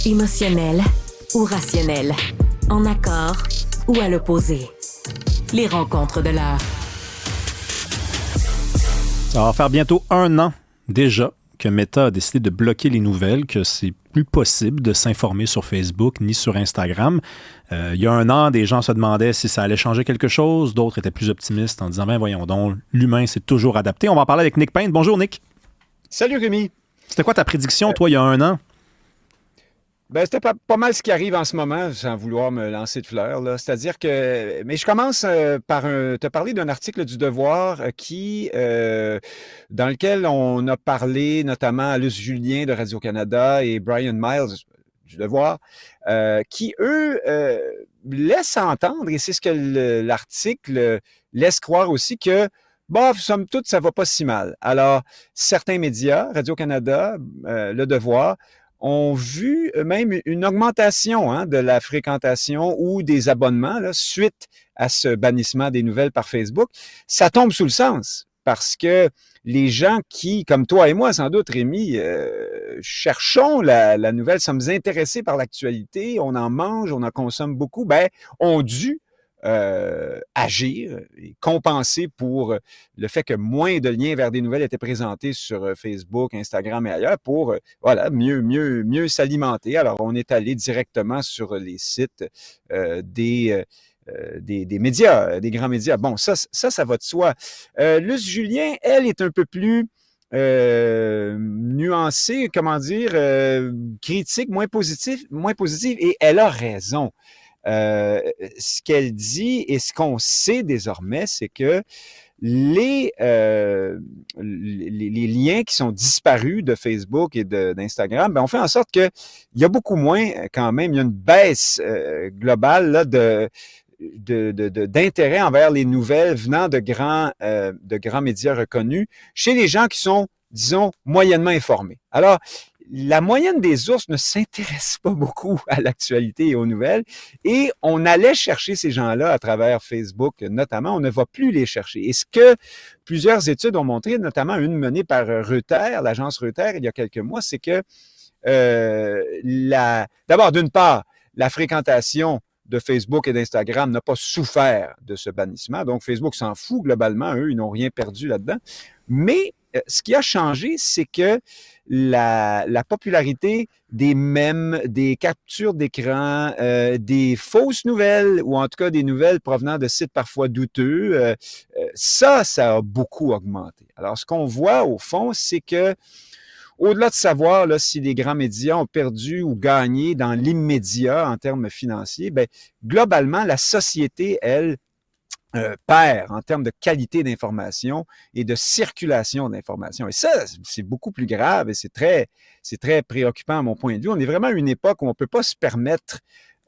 Émotionnel ou rationnel, en accord ou à l'opposé. Les rencontres de l'heure. Ça va faire bientôt 1 an déjà que Meta a décidé de bloquer les nouvelles, que c'est plus possible de s'informer sur Facebook ni sur Instagram. Il y a 1 an, des gens se demandaient si ça allait changer quelque chose. D'autres étaient plus optimistes en disant « Ben voyons donc, l'humain s'est toujours adapté. » On va en parler avec Nick Payne. Bonjour Nick. Salut Rémi. C'était quoi ta prédiction, toi, il y a 1 an? C'était pas mal ce qui arrive en ce moment, sans vouloir me lancer de fleurs, là. C'est-à-dire que... Mais je commence par te parler d'un article du Devoir dans lequel on a parlé notamment à Luce Julien de Radio-Canada et Brian Miles du Devoir, qui, eux, laissent entendre, et c'est ce que l'article laisse croire aussi, que somme toute, ça va pas si mal. Alors, certains médias, Radio-Canada, Le Devoir, ont vu même une augmentation de la fréquentation ou des abonnements là, suite à ce bannissement des nouvelles par Facebook. Ça tombe sous le sens parce que les gens qui, comme toi et moi sans doute, Rémi, cherchons la nouvelle, sommes intéressés par l'actualité, on en mange, on en consomme beaucoup, ont dû agir et compenser pour le fait que moins de liens vers des nouvelles étaient présentés sur Facebook, Instagram et ailleurs pour mieux s'alimenter. Alors, on est allé directement sur les sites des médias, des grands médias. Bon, ça va de soi. Luce Julien, elle, est un peu plus nuancée, critique, moins positive, et elle a raison. Ce qu'elle dit et ce qu'on sait désormais, c'est que les liens qui sont disparus de Facebook et d'Instagram, on fait en sorte qu'il y a beaucoup moins quand même, il y a une baisse globale là, d'intérêt envers les nouvelles venant de grands médias reconnus chez les gens qui sont, disons, moyennement informés. Alors, la moyenne des ours ne s'intéresse pas beaucoup à l'actualité et aux nouvelles, et on allait chercher ces gens-là à travers Facebook, notamment, on ne va plus les chercher. Et ce que plusieurs études ont montré, notamment une menée par Reuters, l'agence Reuters, il y a quelques mois, c'est que d'abord, d'une part, la fréquentation de Facebook et d'Instagram n'a pas souffert de ce bannissement, donc Facebook s'en fout globalement, eux, ils n'ont rien perdu là-dedans, mais ce qui a changé, c'est que la popularité des mèmes, des captures d'écran, des fausses nouvelles, ou en tout cas des nouvelles provenant de sites parfois douteux, ça a beaucoup augmenté. Alors, ce qu'on voit au fond, c'est que au-delà de savoir là, si les grands médias ont perdu ou gagné dans l'immédiat en termes financiers, globalement, la société, elle, perd en termes de qualité d'information et de circulation d'information. Et ça, c'est beaucoup plus grave et c'est très préoccupant à mon point de vue. On est vraiment à une époque où on ne peut pas se permettre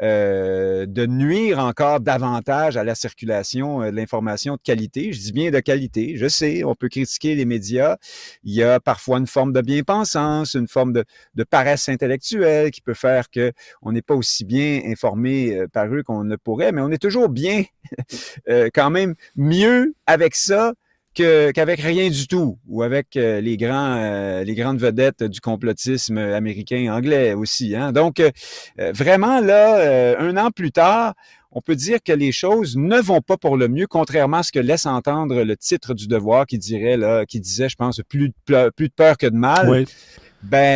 de nuire encore davantage à la circulation de l'information de qualité. Je dis bien de qualité. Je sais, on peut critiquer les médias. Il y a parfois une forme de bien-pensance, une forme de paresse intellectuelle qui peut faire qu'on n'est pas aussi bien informé par eux qu'on ne pourrait, mais on est toujours bien, quand même mieux avec ça qu'avec rien du tout, ou avec les grandes vedettes du complotisme américain et anglais aussi. Donc, vraiment, là, 1 an plus tard, on peut dire que les choses ne vont pas pour le mieux, contrairement à ce que laisse entendre le titre du Devoir qui disait, je pense, plus de peur que de mal. Oui.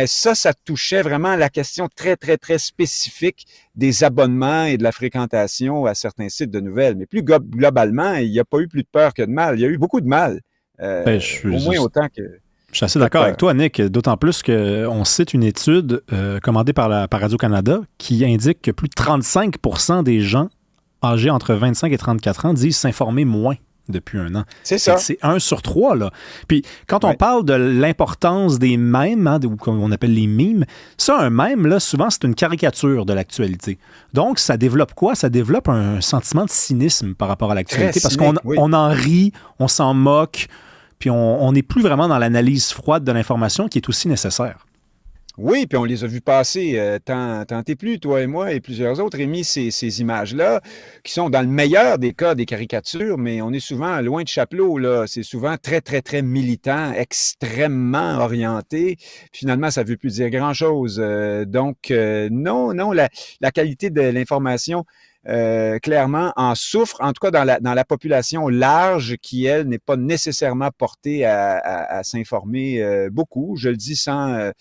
Ça touchait vraiment la question très, très, très spécifique des abonnements et de la fréquentation à certains sites de nouvelles. Mais plus globalement, il n'y a pas eu plus de peur que de mal. Il y a eu beaucoup de mal. Au moins autant que... Je suis assez d'accord avec toi, Nick, d'autant plus qu'on cite une étude commandée par Radio-Canada qui indique que plus de 35% des gens âgés entre 25 et 34 ans disent s'informer moins depuis 1 an. C'est ça. C'est 1 sur 3, là. Puis, quand on parle de l'importance des mèmes, ou qu'on appelle les mimes, ça, un mème, là, souvent, c'est une caricature de l'actualité. Donc, ça développe quoi? Ça développe un sentiment de cynisme par rapport à l'actualité, parce qu'on en rit, on s'en moque, puis on n'est plus vraiment dans l'analyse froide de l'information qui est aussi nécessaire. Oui, puis on les a vus passer, tant et plus, toi et moi et plusieurs autres, Rémi, ces images-là, qui sont dans le meilleur des cas des caricatures, mais on est souvent loin de Chapelot, là. C'est souvent très, très, très militant, extrêmement orienté. Finalement, ça ne veut plus dire grand-chose. Donc, non, non, la qualité de l'information, clairement, en souffre, en tout cas dans la population large qui, elle, n'est pas nécessairement portée à s'informer beaucoup. Je le dis sans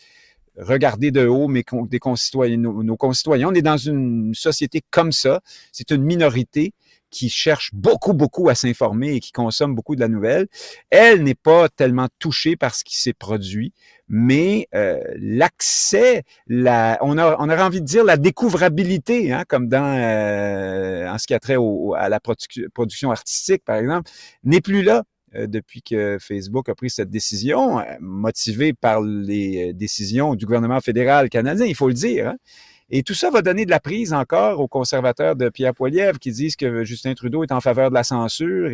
regarder de haut des concitoyens, nos concitoyens. On est dans une société comme ça. C'est une minorité qui cherche beaucoup, beaucoup à s'informer et qui consomme beaucoup de la nouvelle. Elle n'est pas tellement touchée par ce qui s'est produit, mais l'accès, on aurait envie de dire la découvrabilité, hein, comme en ce qui a trait à la production artistique, par exemple, n'est plus là depuis que Facebook a pris cette décision, motivée par les décisions du gouvernement fédéral canadien, il faut le dire. Hein? Et tout ça va donner de la prise encore aux conservateurs de Pierre Poilievre qui disent que Justin Trudeau est en faveur de la censure.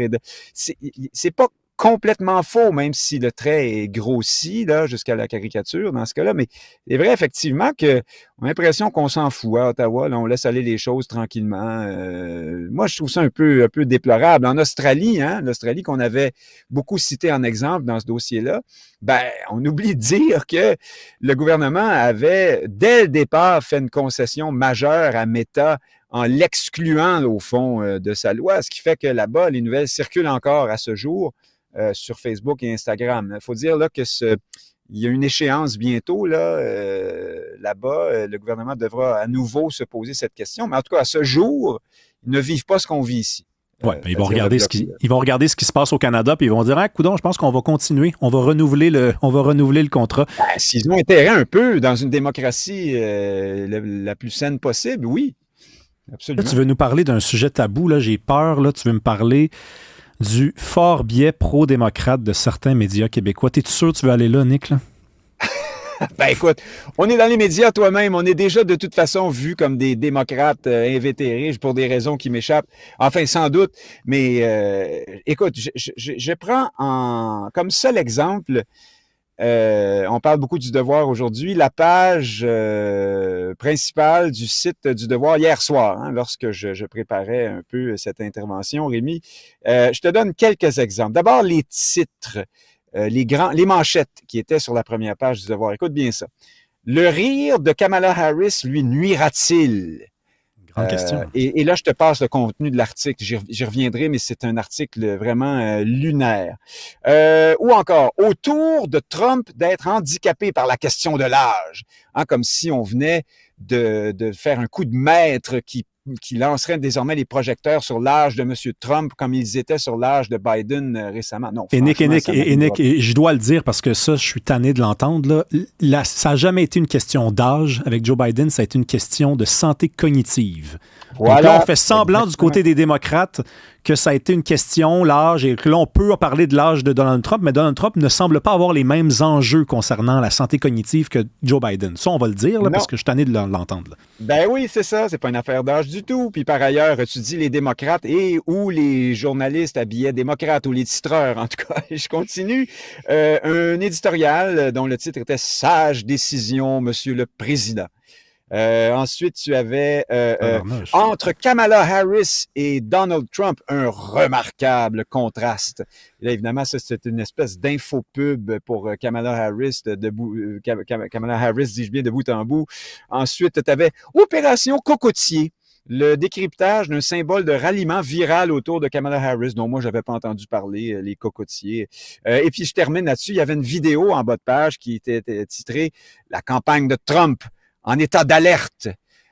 C'est pas complètement faux, même si le trait est grossi là, jusqu'à la caricature dans ce cas-là. Mais c'est vrai effectivement qu'on a l'impression qu'on s'en fout à Ottawa. Là, on laisse aller les choses tranquillement. Moi, je trouve ça un peu déplorable. En Australie, hein, l'Australie qu'on avait beaucoup cité en exemple dans ce dossier-là, ben, on oublie de dire que le gouvernement avait, dès le départ, fait une concession majeure à Meta en l'excluant, au fond, de sa loi, ce qui fait que là-bas, les nouvelles circulent encore à ce jour sur Facebook et Instagram. Il faut dire là que il y a une échéance bientôt là-bas. Le gouvernement devra à nouveau se poser cette question. Mais en tout cas, à ce jour, ils ne vivent pas ce qu'on vit ici. Oui, ils vont regarder ce qui se passe au Canada, puis ils vont dire, ah, coudonc, je pense qu'on va continuer, on va renouveler le contrat. Ben, s'ils ont intérêt un peu dans une démocratie la plus saine possible, oui, absolument. Là, tu veux nous parler d'un sujet tabou, là, j'ai peur, là, tu veux me parler du fort biais pro-démocrate de certains médias québécois. T'es-tu sûr que tu veux aller là, Nick, là? Ben écoute, on est dans les médias toi-même, on est déjà de toute façon vus comme des démocrates invétérés pour des raisons qui m'échappent. Enfin, sans doute, mais écoute, je prends comme seul exemple, on parle beaucoup du Devoir aujourd'hui, la page principale du site du Devoir hier soir, hein, lorsque je préparais un peu cette intervention, Rémi. Je te donne quelques exemples. D'abord, les titres. Les manchettes qui étaient sur la première page du Devoir. Écoute bien ça. Le rire de Kamala Harris lui nuira-t-il? Grande question. Et là, je te passe le contenu de l'article. J'y reviendrai, mais c'est un article vraiment lunaire. Ou encore, autour de Trump d'être handicapé par la question de l'âge. Hein, comme si on venait de faire un coup de maître qui lancerait désormais les projecteurs sur l'âge de M. Trump comme ils étaient sur l'âge de Biden récemment. Non, et Nick, je dois le dire parce que ça, je suis tanné de l'entendre. Là, ça n'a jamais été une question d'âge avec Joe Biden, ça a été une question de santé cognitive. Voilà. Donc là, on fait semblant du côté des démocrates que ça a été une question, l'âge, et que là, on peut parler de l'âge de Donald Trump, mais Donald Trump ne semble pas avoir les mêmes enjeux concernant la santé cognitive que Joe Biden. Ça, on va le dire, là, parce que je suis tanné de l'entendre. Là. Ben oui, c'est ça. C'est pas une affaire d'âge du tout. Puis par ailleurs, tu dis les démocrates ou les journalistes habillés démocrates ou les titreurs, en tout cas. Je continue. Un éditorial dont le titre était « Sage décision, Monsieur le Président ». Ensuite, tu avais entre Kamala Harris et Donald Trump un remarquable contraste. Et là, évidemment, ça, c'est une espèce d'infopub pour Kamala Harris, Kamala Harris, dis-je bien, de bout en bout. Ensuite, tu avais Opération Cocotier. Le décryptage d'un symbole de ralliement viral autour de Kamala Harris, dont moi, je n'avais pas entendu parler, les cocotiers. Et puis, je termine là-dessus. Il y avait une vidéo en bas de page qui était titrée « La campagne de Trump ». En état d'alerte.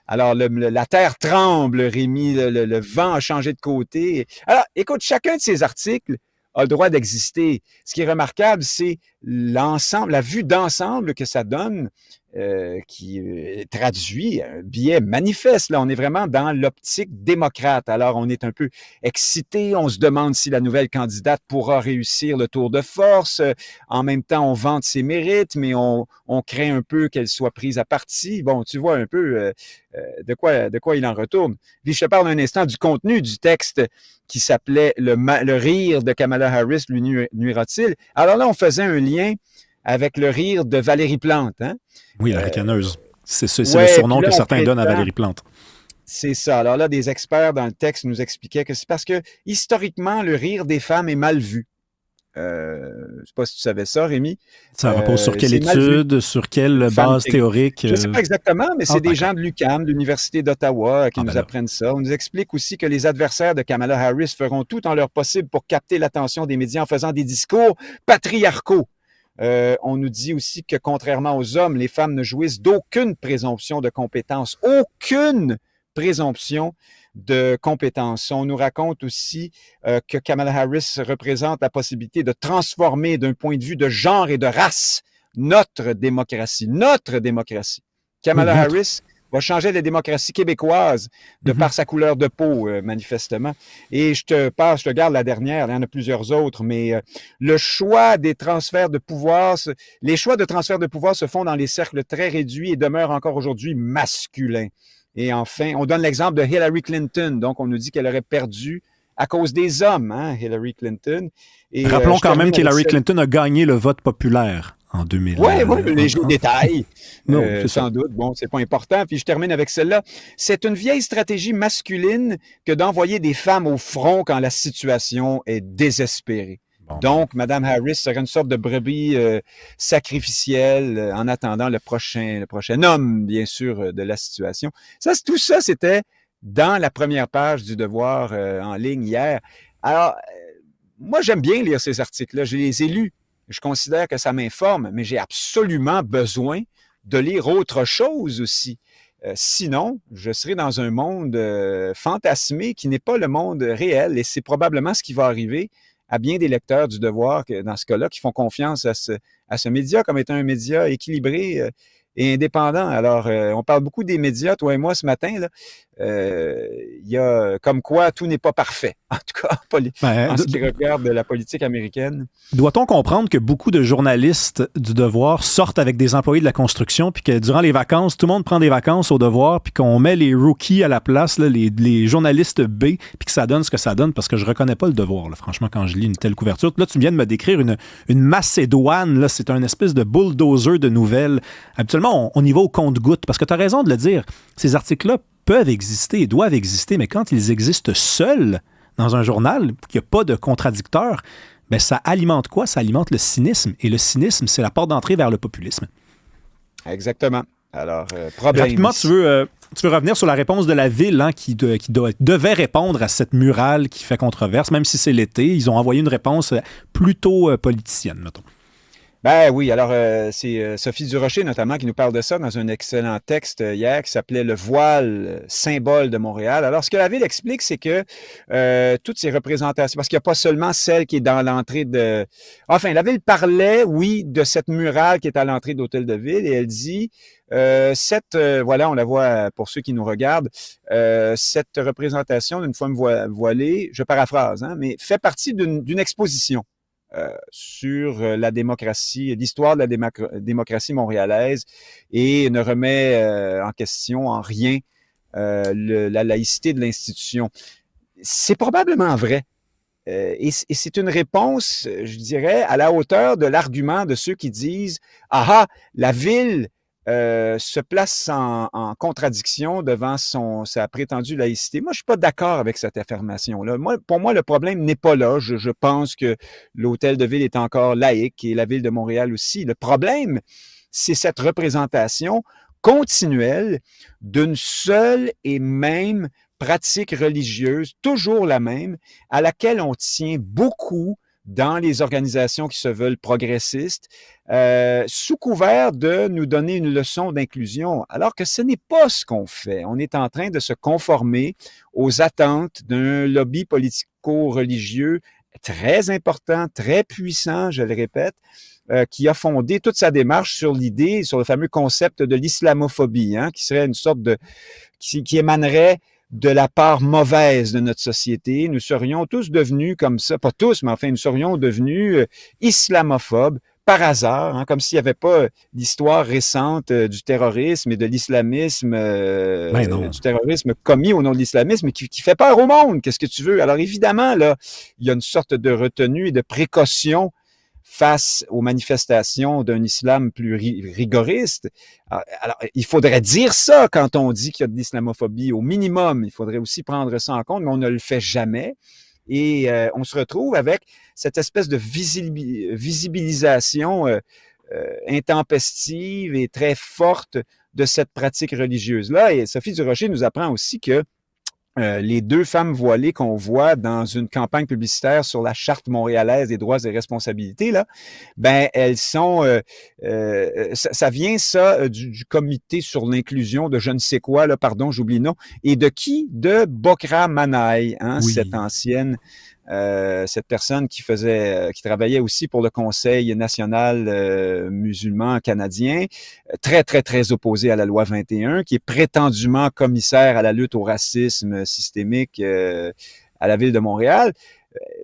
Alors, la terre tremble, Rémi, le vent a changé de côté. Alors, écoute, chacun de ces articles a le droit d'exister. Ce qui est remarquable, c'est l'ensemble, la vue d'ensemble que ça donne, qui traduit un biais manifeste. Là, on est vraiment dans l'optique démocrate. Alors, on est un peu excité. On se demande si la nouvelle candidate pourra réussir le tour de force. En même temps, on vante ses mérites, mais on craint un peu qu'elle soit prise à partie. Bon, tu vois un peu de quoi il en retourne. Puis, je te parle un instant du contenu du texte qui s'appelait le rire de Kamala Harris lui nuira-t-il. Alors là, on faisait un lien avec le rire de Valérie Plante. Hein? Oui, la ricaneuse. C'est Ouais, le surnom puis là, que on certains donnent à prétend- Valérie Plante. C'est ça. Alors là, des experts dans le texte nous expliquaient que c'est parce que historiquement, le rire des femmes est mal vu. Je ne sais pas si tu savais ça, Rémi. Ça repose sur quelle C'est mal vu. étude, sur quelle Femme base théorique? Je ne sais pas exactement, mais c'est des d'accord. gens de l'UQAM, de l'Université d'Ottawa, qui Ah, nous ben là. apprennent ça. On nous explique aussi que les adversaires de Kamala Harris feront tout en leur possible pour capter l'attention des médias en faisant des discours patriarcaux. On nous dit aussi que, contrairement aux hommes, les femmes ne jouissent d'aucune présomption de compétence. Aucune présomption de compétence. On nous raconte aussi que Kamala Harris représente la possibilité de transformer d'un point de vue de genre et de race notre démocratie. Notre démocratie. Kamala Oui, Harris va changer la démocratie québécoise de par sa couleur de peau, manifestement. Et je te garde la dernière, il y en a plusieurs autres, mais le choix des transferts de pouvoir, les choix de transfert de pouvoir se font dans les cercles très réduits et demeurent encore aujourd'hui masculins. Et enfin, on donne l'exemple de Hillary Clinton. Donc, on nous dit qu'elle aurait perdu à cause des hommes, hein, Hillary Clinton. Et, Rappelons quand même qu'Hillary cette... Clinton a gagné le vote populaire en 2000. Oui, les détails. Non, sans doute. Bon, c'est pas important. Puis je termine avec celle-là. C'est une vieille stratégie masculine que d'envoyer des femmes au front quand la situation est désespérée. Bon. Donc, Mme Harris serait une sorte de brebis sacrificielle en attendant le prochain homme, bien sûr, de la situation. Tout ça, c'était dans la première page du Devoir en ligne hier. Alors, moi, j'aime bien lire ces articles-là. Je les ai lus. Je considère que ça m'informe, mais j'ai absolument besoin de lire autre chose aussi. Sinon, je serai dans un monde fantasmé qui n'est pas le monde réel et c'est probablement ce qui va arriver à bien des lecteurs du Devoir, dans ce cas-là, qui font confiance à ce média comme étant un média équilibré et indépendant. Alors, on parle beaucoup des médias, toi et moi, ce matin, là. Il y a comme quoi tout n'est pas parfait, en tout cas en ce qui regarde la politique américaine. Doit-on comprendre que beaucoup de journalistes du Devoir sortent avec des employés de la construction, puis que durant les vacances, tout le monde prend des vacances au Devoir, puis qu'on met les rookies à la place, là, les journalistes B, puis que ça donne ce que ça donne, parce que je reconnais pas le Devoir, là, franchement, quand je lis une telle couverture. Là, tu viens de me décrire une Macédoine, là, c'est un espèce de bulldozer de nouvelles. Habituellement, on y va au compte-gouttes, parce que tu as raison de le dire, ces articles-là peuvent exister et doivent exister, mais quand ils existent seuls dans un journal, qu'il n'y a pas de contradicteur, ben ça alimente quoi? Ça alimente le cynisme. Et le cynisme, c'est la porte d'entrée vers le populisme. Exactement. Alors, problème. Rapidement, tu veux revenir sur la réponse de la ville qui devait répondre à cette murale qui fait controverse, même si c'est l'été. Ils ont envoyé une réponse plutôt politicienne, mettons. Ben oui, alors c'est Sophie Durocher notamment qui nous parle de ça dans un excellent texte hier qui s'appelait « Le voile, symbole de Montréal ». Alors, ce que la ville explique, c'est que toutes ces représentations, parce qu'il n'y a pas seulement celle qui est dans l'entrée de... Enfin, la ville parlait, oui, de cette murale qui est à l'entrée de l'hôtel de ville et elle dit... voilà, on la voit pour ceux qui nous regardent, cette représentation d'une femme voilée, je paraphrase, hein, mais fait partie d'une exposition. Sur la démocratie, l'histoire de la démocratie montréalaise et ne remet en question en rien la laïcité de l'institution. C'est probablement vrai. Et c'est une réponse, je dirais, à la hauteur de l'argument de ceux qui disent « Ah, la ville se place en contradiction devant sa prétendue laïcité. » Moi, je suis pas d'accord avec cette affirmation-là. Pour moi, le problème n'est pas là. Je pense que l'hôtel de ville est encore laïque et la ville de Montréal aussi. Le problème, c'est cette représentation continuelle d'une seule et même pratique religieuse, toujours la même, à laquelle on tient beaucoup dans les organisations qui se veulent progressistes, sous couvert de nous donner une leçon d'inclusion, alors que ce n'est pas ce qu'on fait. On est en train de se conformer aux attentes d'un lobby politico-religieux très important, très puissant, je le répète, qui a fondé toute sa démarche sur l'idée, sur le fameux concept de l'islamophobie, hein, qui serait une sorte de... qui émanerait de la part mauvaise de notre société. Nous serions tous devenus comme ça, pas tous, mais enfin, nous serions devenus islamophobes par hasard, hein, comme s'il n'y avait pas l'histoire récente du terrorisme et de l'islamisme, du terrorisme commis au nom de l'islamisme, qui fait peur au monde. Qu'est-ce que tu veux? Alors évidemment, là, il y a une sorte de retenue et de précaution face aux manifestations d'un islam plus rigoriste. Alors, il faudrait dire ça quand on dit qu'il y a de l'islamophobie. Au minimum, il faudrait aussi prendre ça en compte, mais on ne le fait jamais. Et on se retrouve avec cette espèce de visibilisation intempestive et très forte de cette pratique religieuse-là. Et Sophie Durocher nous apprend aussi que les deux femmes voilées qu'on voit dans une campagne publicitaire sur la Charte montréalaise des droits et responsabilités, là, ben elles sont, ça vient du comité sur l'inclusion de je ne sais quoi, là, pardon, j'oublie le nom, et de qui? De Bokra Manaï, hein, Oui. cette ancienne, cette personne qui travaillait aussi pour le Conseil national musulman canadien, très, très, très opposé à la loi 21, qui est prétendument commissaire à la lutte au racisme systémique à la ville de Montréal.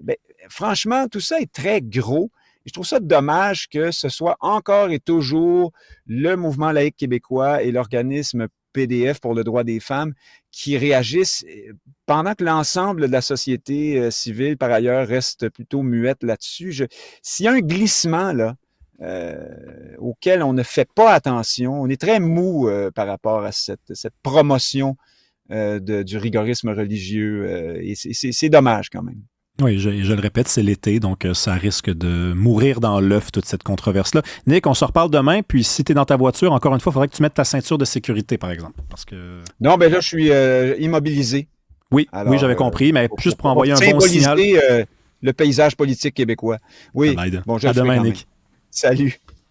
Ben, franchement, tout ça est très gros. Et je trouve ça dommage que ce soit encore et toujours le mouvement laïque québécois et l'organisme PDF pour le droit des femmes qui réagissent pendant que l'ensemble de la société civile, par ailleurs, reste plutôt muette là-dessus. S'il y a un glissement là, auquel on ne fait pas attention, on est très mou par rapport à cette promotion du rigorisme religieux et c'est dommage quand même. Oui, je le répète, c'est l'été, donc ça risque de mourir dans l'œuf, toute cette controverse-là. Nick, on se reparle demain, puis si tu es dans ta voiture, encore une fois, il faudrait que tu mettes ta ceinture de sécurité, par exemple. Parce que... Non, ben là, je suis immobilisé. Oui, alors, oui, j'avais compris, mais juste pour envoyer un bon signal. Le paysage politique québécois. Oui, bon, à demain, Nick. Salut.